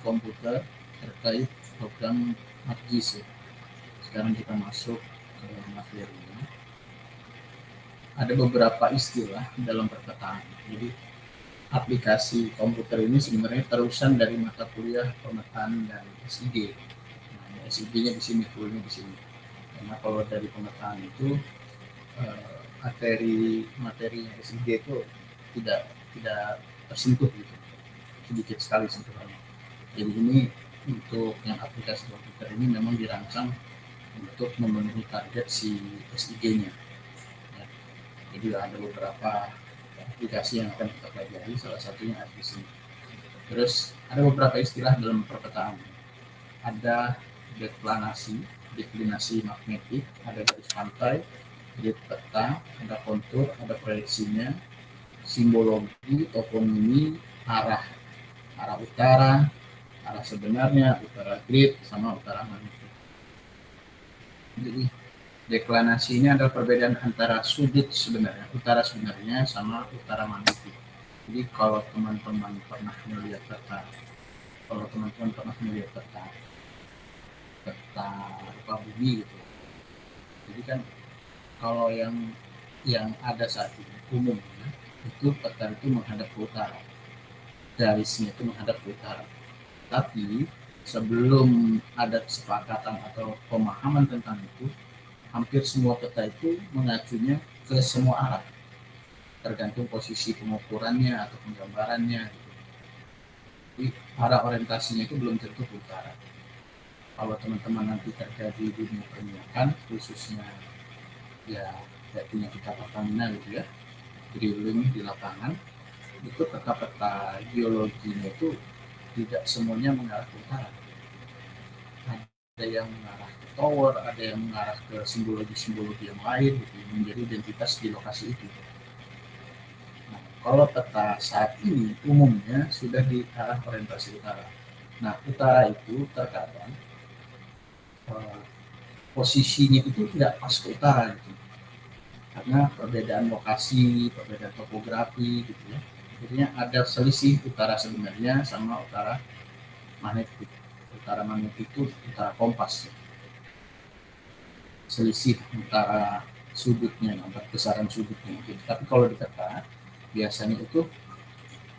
komputer terkait program ArcGIS ya. Sekarang kita masuk ke materinya. Ada beberapa istilah dalam perkataan. Jadi aplikasi komputer ini sebenarnya terusan dari mata kuliah pemetaan dan SIG. Nah, SIG-nya di sini, fullnya di sini. Karena kalau dari pemetaan itu materinya SIG itu tidak tersentuh gitu, sedikit sekali sentuhannya. Jadi ini untuk yang aplikasi komputer ini memang dirancang untuk memenuhi target si SIG-nya. Ya. Jadi ada beberapa aplikasi yang akan kita pelajari, salah satunya ArcGIS. Terus ada beberapa istilah dalam perpetaan. Ada deklinasi magnetik, ada garis pantai, grid peta, ada kontur, ada proyeksinya, simbologi, toponimi, arah utara, arah sebenarnya, utara grid, sama utara magnetik. Jadi deklinasi ini adalah perbedaan antara sudut sebenarnya, utara sebenarnya sama utara magnetik. Jadi kalau teman-teman pernah melihat peta rupa bumi gitu. Jadi kan kalau yang ada saat ini umumnya itu peta itu menghadap ke utara, garisnya itu menghadap ke utara. Tapi sebelum ada kesepakatan atau pemahaman tentang itu, hampir semua peta itu mengacunya ke semua arah, tergantung posisi pengukurannya atau penggambarannya. Jadi arah orientasinya itu belum tentu ke utara. Kalau teman-teman nanti kerja di dunia perminyakan, khususnya ya kayak punya kita Pertamina gitu ya, drilling di lapangan, itu peta-peta geologinya itu tidak semuanya mengarah ke utara. Ada yang mengarah ke tower, ada yang mengarah ke simbologi yang lain gitu, menjadi identitas di lokasi itu. Nah, kalau peta saat ini umumnya sudah di arah orientasi utara. Nah, utara itu terkadang posisinya itu tidak pas ke utara gitu, karena perbedaan lokasi, perbedaan topografi gitu ya. Jadinya ada selisih utara sebenarnya sama utara magnetik. Utara magnetik itu utara kompas. Selisih antara sudutnya, antara besaran sudutnya. Gitu. Tapi kalau di peta biasanya itu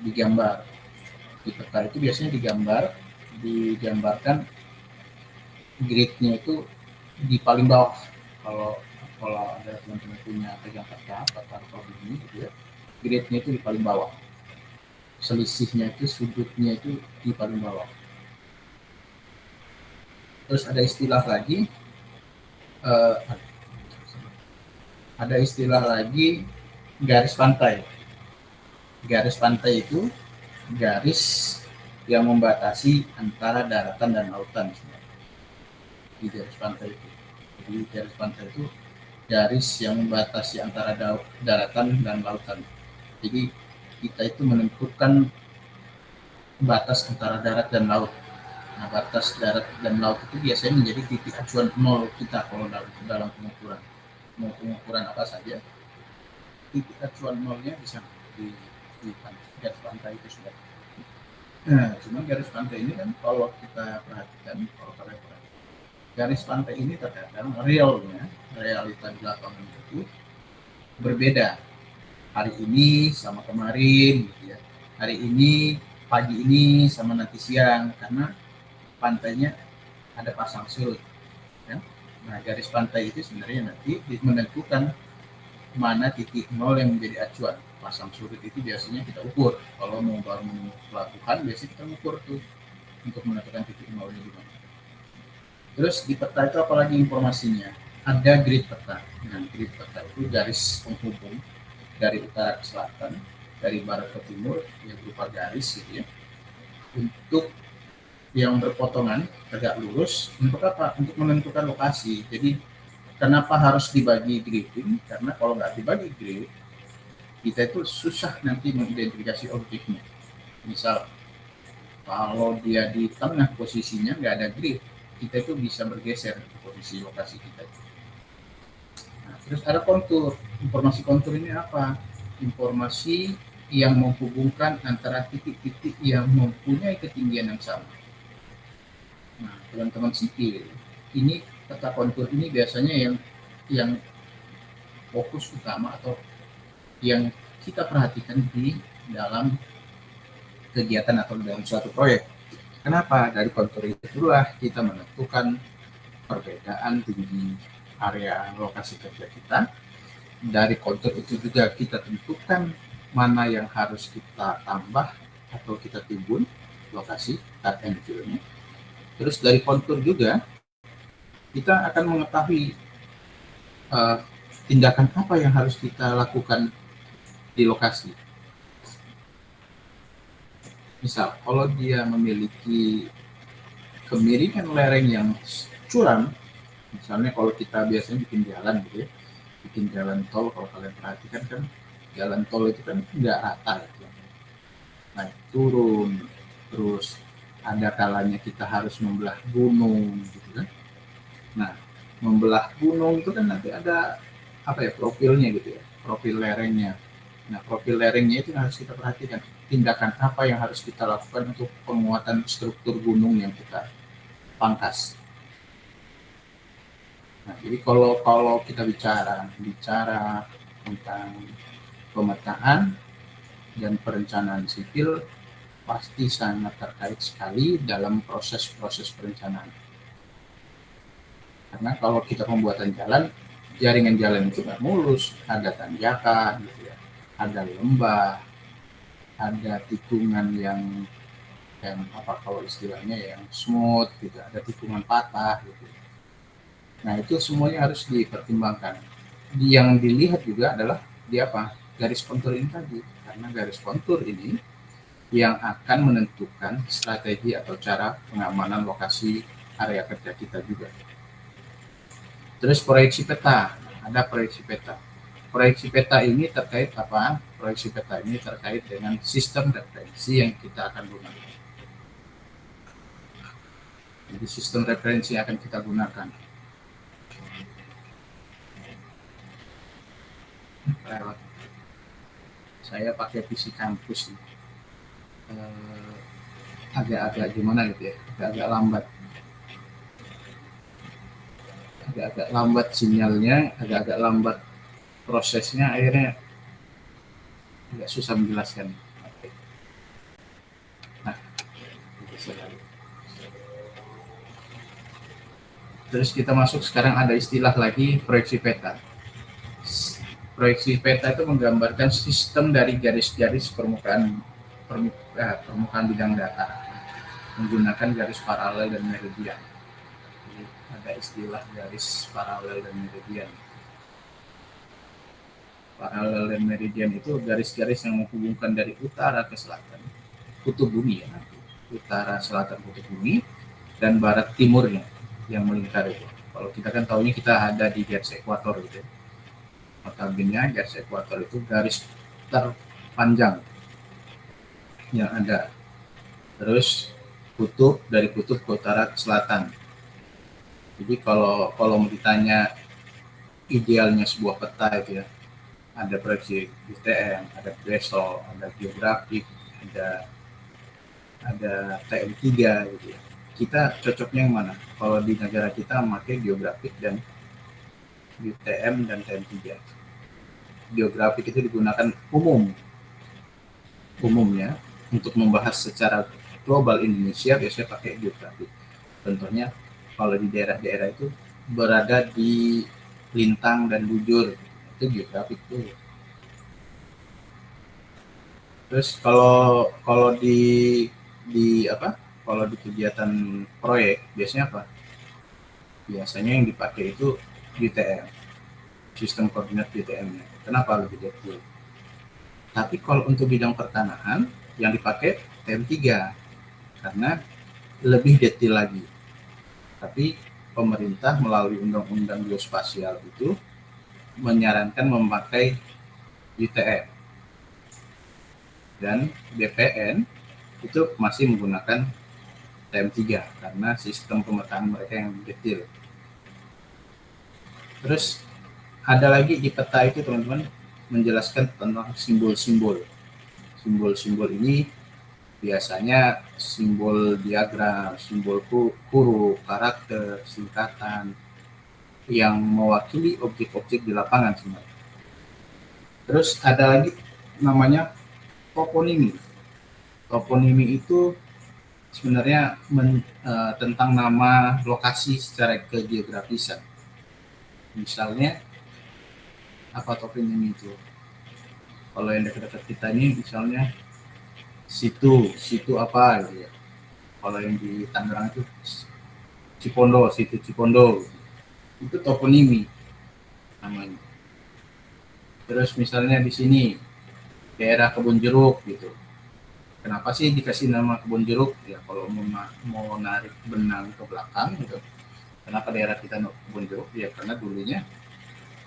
digambar. Di peta itu biasanya digambarkan gridnya itu di paling bawah. Kalau ada teman-teman punya pegang peta bumi gitu ya, gridnya itu di paling bawah. Selisihnya itu, sudutnya itu di paling bawah. Terus ada istilah lagi garis pantai. Garis pantai itu garis yang membatasi antara daratan dan lautan. Di garis pantai itu. Jadi garis pantai itu garis yang membatasi antara daratan dan lautan. Jadi kita itu menentukan batas antara darat dan laut. Nah, batas darat dan laut itu biasanya menjadi titik acuan nol kita kalau dalam pengukuran. Mau pengukuran apa saja, titik acuan nolnya di sana, di garis pantai itu sudah. Nah, cuma garis pantai ini kan kalau kita perhatikan, garis pantai ini terkadang realita di lapangan itu berbeda. Hari ini sama kemarin gitu ya. Hari ini pagi ini sama nanti siang, karena pantainya ada pasang surut ya. Nah, garis pantai itu sebenarnya nanti menentukan mana titik nol yang menjadi acuan. Pasang surut itu biasanya kita ukur. Kalau mau bangun pelabuhan biasanya kita ukur tuh untuk menentukan titik nolnya di mana. Terus di peta itu apalagi informasinya? Ada grid peta. Nah, grid peta itu garis penghubung dari utara ke selatan, dari barat ke timur, yang berupa garis gitu ya. Untuk yang berpotongan tegak lurus, untuk apa? Untuk menentukan lokasi. Jadi kenapa harus dibagi griding? Karena kalau nggak dibagi grid, kita itu susah nanti mengidentifikasi objeknya. Misal kalau dia di tengah posisinya nggak ada grid, kita itu bisa bergeser ke posisi lokasi kita. Nah, terus ada kontur. Informasi kontur ini apa? Informasi yang menghubungkan antara titik-titik yang mempunyai ketinggian yang sama. Nah, teman-teman sipil, ini peta kontur ini biasanya yang fokus utama atau yang kita perhatikan di dalam kegiatan atau dalam suatu proyek. Kenapa? Dari kontur itulah kita menentukan perbedaan tinggi area lokasi kerja kita. Dari kontur itu juga kita tentukan mana yang harus kita tambah atau kita timbun lokasi cut and fill-nya. Terus dari kontur juga kita akan mengetahui uh, tindakan apa yang harus kita lakukan di lokasi. Misal, kalau dia memiliki kemiringan lereng yang curam, misalnya kalau kita biasanya bikin jalan gitu ya, bikin jalan tol, kalau kalian perhatikan kan jalan tol itu kan nggak rata ya, naik turun, terus ada kalanya kita harus membelah gunung gitu kan. Nah, membelah gunung itu kan nanti ada apa ya, profilnya gitu ya, profil lerengnya. Nah, profil lerengnya itu harus kita perhatikan. Tindakan apa yang harus kita lakukan untuk penguatan struktur gunung yang kita pangkas. Nah, jadi kalau kita bicara tentang pemetaan dan perencanaan sipil, pasti sangat terkait sekali dalam proses-proses perencanaan. Karena kalau kita pembuatan jalan, jaringan jalan itu nggak mulus, ada tanjakan, gitu ya, ada lembah, ada tikungan yang apa kalau istilahnya yang smooth, gitu, ada tikungan patah, gitu. Nah itu semuanya harus dipertimbangkan. Yang dilihat juga adalah di apa, garis kontur ini tadi, karena garis kontur ini yang akan menentukan strategi atau cara pengamanan lokasi area kerja kita juga. Terus proyeksi peta, ada proyeksi peta. Proyeksi peta ini terkait apa? Proyeksi peta ini terkait dengan sistem referensi yang kita akan gunakan. Jadi sistem referensi yang akan kita gunakan. Saya pakai PC kampus, agak-agak gimana gitu ya, agak-agak lambat. Agak-agak lambat sinyalnya, agak-agak lambat prosesnya, akhirnya agak susah menjelaskan. Oke. Nah, terus kita masuk sekarang ada istilah lagi proyeksi peta. Proyeksi peta itu menggambarkan sistem dari garis-garis permukaan bidang data menggunakan garis paralel dan meridian. Jadi ada istilah garis paralel dan meridian. Paralel dan meridian itu garis-garis yang menghubungkan dari utara ke selatan, kutub bumi ya, utara selatan kutub bumi dan barat timurnya yang melingkar itu. Kalau kita kan tahunya kita ada di garis ekuator gitu ya. Notabene garis ekuator itu garis terpanjang yang ada. Terus kutub, dari kutub ke utara ke selatan. Jadi kalau mau ditanya idealnya sebuah peta itu ya, ada proyeksi UTM, ada Bresol, ada geografik, ada TM3 gitu ya. Kita cocoknya yang mana? Kalau di negara kita memakai geografik dan UTM dan TM3. Geografik itu digunakan umumnya untuk membahas secara global Indonesia, biasanya pakai geografik. Contohnya kalau di daerah-daerah itu berada di lintang dan bujur, itu geografik tuh. Terus kalau di kalau di kegiatan proyek biasanya apa? Biasanya yang dipakai itu UTM, sistem koordinat UTM-nya. Kenapa lebih detail? Tapi kalau untuk bidang pertanahan yang dipakai TM3 karena lebih detail lagi. Tapi pemerintah melalui Undang-Undang Geospasial itu menyarankan memakai UTM. Dan BPN itu masih menggunakan TM3 karena sistem pemetaan mereka yang detail. Terus ada lagi di peta itu teman-teman menjelaskan tentang simbol-simbol. Simbol-simbol ini Biasanya simbol diagram, simbol huruf, karakter, singkatan yang mewakili objek-objek di lapangan sebenarnya. Terus ada lagi namanya toponimi. Toponimi itu sebenarnya tentang nama lokasi secara kegeografisan. Misalnya apa toponimi itu? Kalau yang dekat-dekat kita ini misalnya situ apa gitu ya. Kalau yang di Tangerang itu Cipondo, situ Cipondo. Itu toponimi namanya. Terus misalnya di sini daerah Kebun Jeruk gitu. Kenapa sih dikasih nama Kebun Jeruk? Ya kalau mau narik benang ke belakang gitu. Kenapa daerah kita Kebun Jeruk? Ya karena dulunya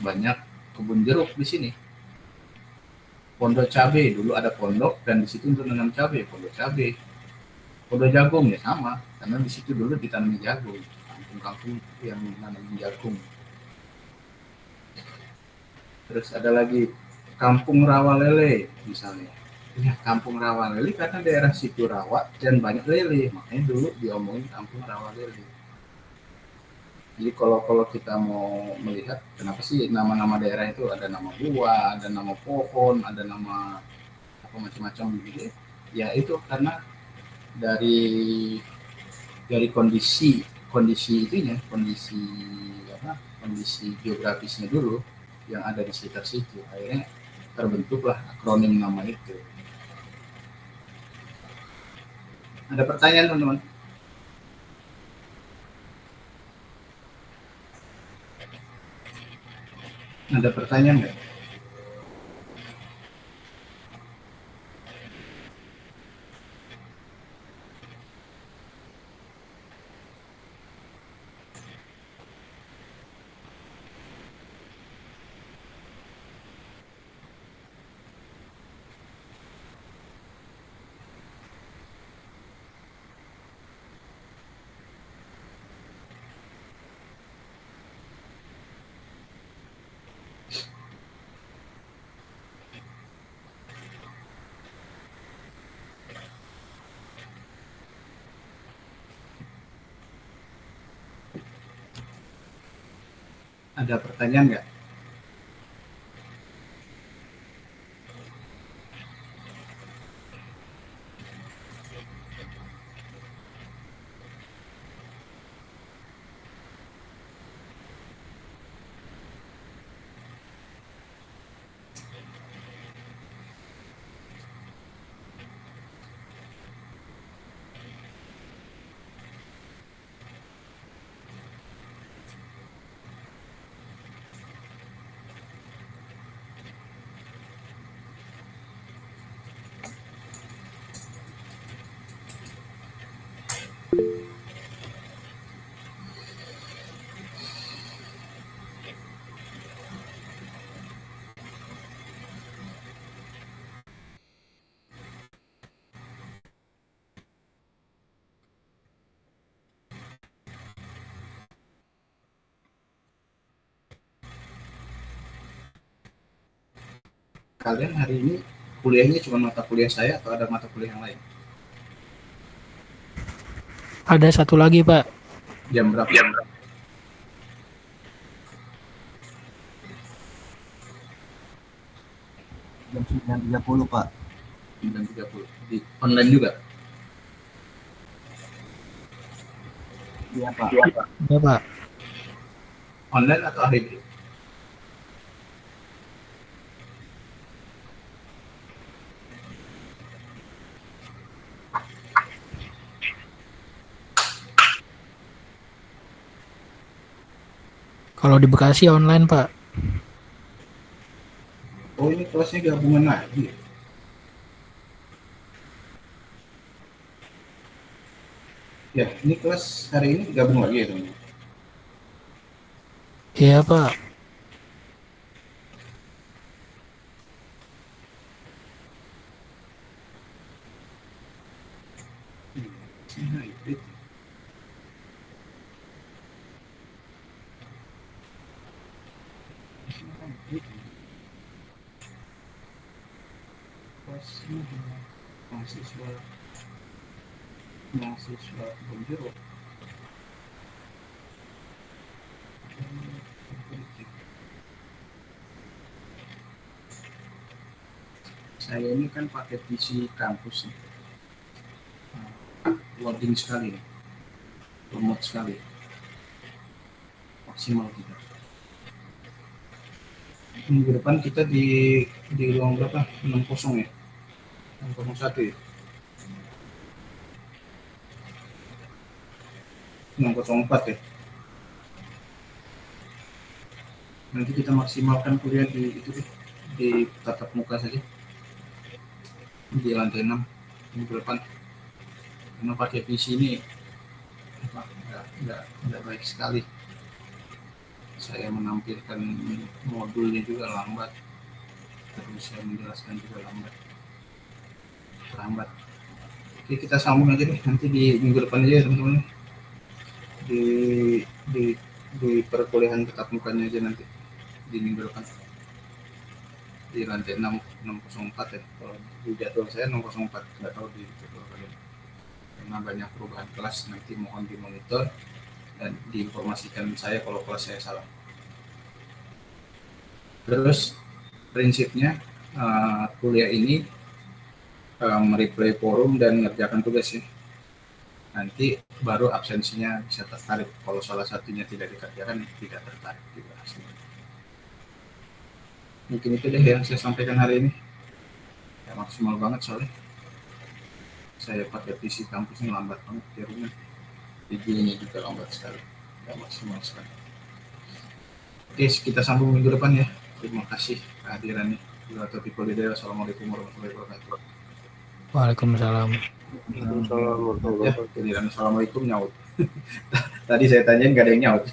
banyak kebun jeruk di sini. Pondok cabe dulu ada pondok dan di situ untuk menanam cabe, pondok cabe. Pondok jagung ya sama, karena di situ dulu ditanami jagung. Kampung-kampung yang menanam jagung. Terus ada lagi Kampung Rawalele misalnya. Ya, Kampung Rawalele karena daerah situ rawa dan banyak lele, makanya dulu diomongin Kampung Rawalele. Jadi kalau kita mau melihat kenapa sih nama-nama daerah itu ada nama buah, ada nama pohon, ada nama apa macam-macam gitu. Ya itu karena dari kondisi itunya, kondisi geografisnya dulu yang ada di sekitar situ. Akhirnya terbentuklah akronim nama itu. Ada pertanyaan teman-teman? Ada pertanyaan nggak? Ada pertanyaan nggak? Kalian hari ini kuliahnya cuma mata kuliah saya atau ada mata kuliah yang lain? Ada satu lagi, Pak. Jam berapa? Jam 9.30, Pak. 9.30. Di online juga? Iya, Pak. Ya, Pak. Online atau hybrid? Kalau di Bekasi online, Pak. Oh ini kelasnya gabungan lagi. Ya, ini kelas hari ini gabung lagi ya teman. Iya, Pak. Hybrid. Kelasnya mahasiswa mahasiswa Bonjero. Saya ini kan pakai PC kampus nih. Loading sekali nih. Lemot sekali. Maksimal tidak. Minggu depan kita di ruang berapa? 60 ya? 601 ya? 604 ya? Nanti kita maksimalkan kuliah di itu deh, di tatap muka saja. Di lantai 6 minggu depan. Karena pakai PC ini nggak baik sekali. Saya menampilkan modulnya juga lambat, terus saya menjelaskan juga terlambat. Oke, kita sambung aja deh nanti di minggu depan aja ya teman-teman. Di perkuliahan tatap mukanya aja nanti di minggu depan di lantai 604 ya. Kalau di jadwal saya 604, nggak tahu di jadwal kalian. Karena banyak perubahan kelas, nanti mohon dimonitor dan diinformasikan saya kalau kelas saya salah. Terus prinsipnya kuliah ini mereplay forum dan ngerjakan tugas ya. Nanti baru absensinya bisa tertarik. Kalau salah satunya tidak dikerjakan, tidak tertarik juga hasilnya. Mungkin itu deh yang saya sampaikan hari ini. Ya maksimal banget soalnya. Saya pakai PC kampusnya lambat banget di rumah. Videonya juga lambat sekali. Ya maksimal sekali. Oke, kita sambung minggu depan ya. Terima kasih kehadirannya. Assalamualaikum warahmatullahi wabarakatuh. Waalaikumsalam. Ya, giliran assalamualaikum nyaut. Tadi saya tanyain nggak ada yang nyaut.